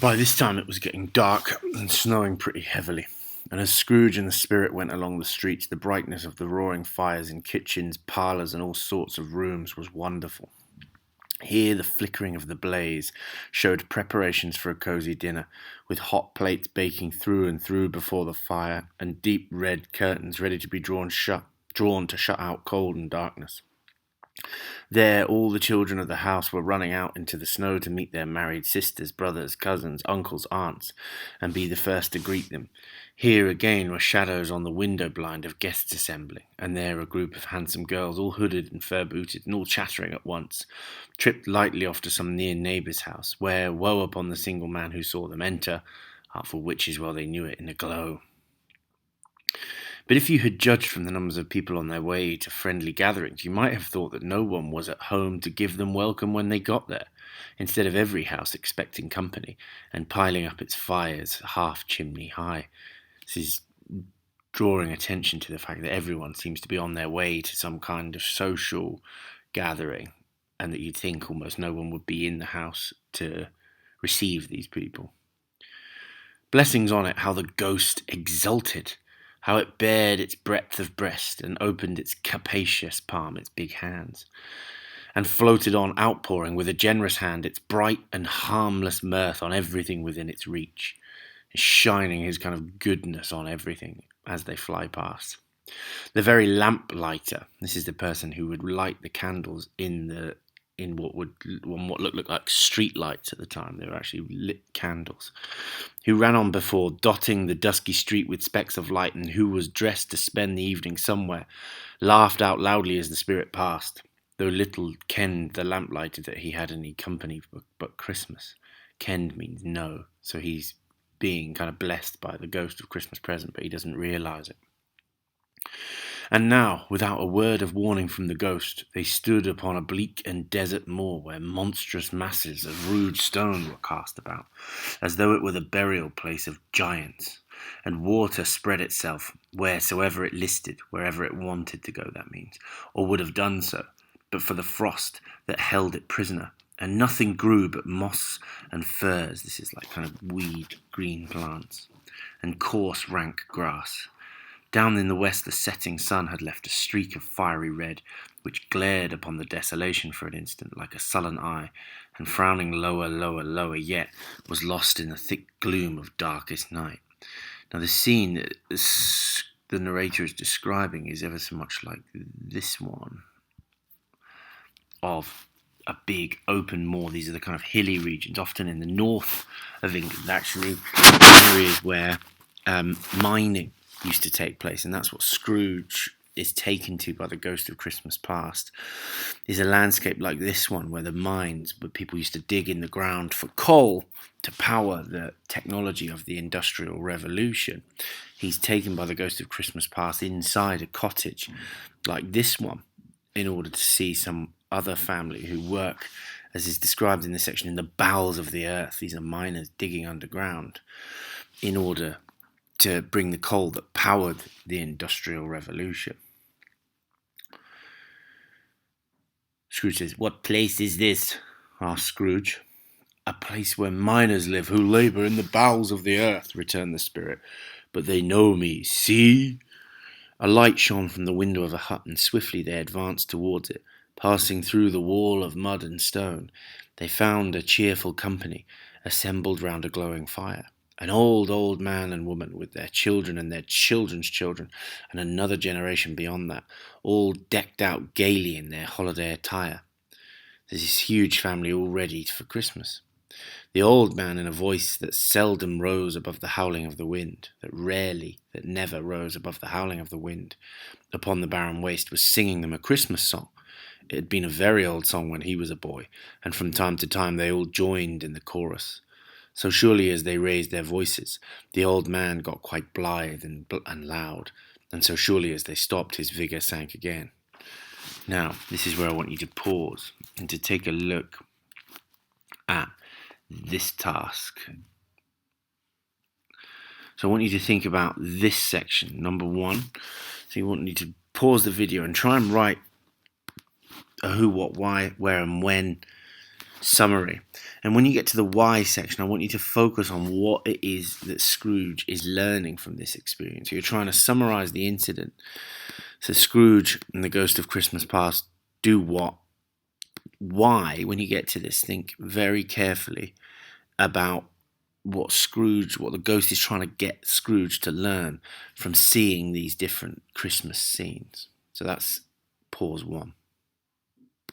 By this time it was getting dark and snowing pretty heavily, and as Scrooge and the spirit went along the streets, the brightness of the roaring fires in kitchens, parlours, and all sorts of rooms was wonderful. Here the flickering of the blaze showed preparations for a cosy dinner, with hot plates baking through and through before the fire, and deep red curtains ready to be drawn to shut out cold and darkness. There all the children of the house were running out into the snow to meet their married sisters, brothers, cousins, uncles, aunts, and be the first to greet them. Here again were shadows on the window blind of guests assembling, and there a group of handsome girls, all hooded and fur-booted, and all chattering at once, tripped lightly off to some near neighbour's house, where woe upon the single man who saw them enter, artful witches well they knew it, in a glow. But if you had judged from the numbers of people on their way to friendly gatherings, you might have thought that no one was at home to give them welcome when they got there, instead of every house expecting company and piling up its fires half chimney high. This is drawing attention to the fact that everyone seems to be on their way to some kind of social gathering, and that you'd think almost no one would be in the house to receive these people. Blessings on it, how the ghost exulted! How it bared its breadth of breast, and opened its capacious palm, its big hands, and floated on, outpouring with a generous hand its bright and harmless mirth on everything within its reach, shining his kind of goodness on everything as they fly past. The very lamplighter, this is the person who would light the candles in what looked like street lights at the time. They were actually lit candles. Who ran on before, dotting the dusky street with specks of light, and who was dressed to spend the evening somewhere, laughed out loudly as the spirit passed, though little kenned the lamplighter that he had any company but Christmas. Kenned means know, so he's being kind of blessed by the ghost of Christmas present, but he doesn't realise it. And now, without a word of warning from the ghost, they stood upon a bleak and desert moor where monstrous masses of rude stone were cast about, as though it were the burial place of giants, and water spread itself wheresoever it listed, wherever it wanted to go, that means, or would have done so, but for the frost that held it prisoner, and nothing grew but moss and furze, this is like kind of weed, green plants, and coarse rank grass. Down in the west the setting sun had left a streak of fiery red, which glared upon the desolation for an instant like a sullen eye, and frowning lower, lower, lower yet, was lost in the thick gloom of darkest night. Now the scene that the narrator is describing is ever so much like this one, of a big open moor. These are the kind of hilly regions, often in the north of England, actually, areas where mining used to take place, and that's what Scrooge is taken to by the ghost of Christmas past, is a landscape like this one where the mines, where people used to dig in the ground for coal to power the technology of the Industrial Revolution. He's taken by the ghost of Christmas past inside a cottage like this one in order to see some other family who work, as is described in this section, in the bowels of the earth. These are miners digging underground in order to bring the coal that powered the Industrial Revolution. Scrooge says, "What place is this?" asked Scrooge. "A place where miners live who labour in the bowels of the earth," returned the spirit. "But they know me, see?" A light shone from the window of a hut, and swiftly they advanced towards it. Passing through the wall of mud and stone, they found a cheerful company assembled round a glowing fire. An old man and woman, with their children and their children's children, and another generation beyond that, all decked out gaily in their holiday attire. There's this huge family all ready for Christmas. The old man, in a voice that seldom rose above the howling of the wind, that never rose above the howling of the wind, upon the barren waste, was singing them a Christmas song. It had been a very old song when he was a boy, and from time to time they all joined in the chorus. So surely as they raised their voices, the old man got quite blithe and loud, and so surely as they stopped, his vigour sank again. Now, this is where I want you to pause and to take a look at this task. So I want you to think about this section, number one. So you want you to pause the video and try and write a who, what, why, where and when Summary. And when you get to the why section, I want you to focus on what it is that Scrooge is learning from this experience. You're trying to summarize the incident. So Scrooge and the Ghost of Christmas Past do what? Why? When you get to this, think very carefully about what the ghost is trying to get Scrooge to learn from seeing these different Christmas scenes. So that's pause 1.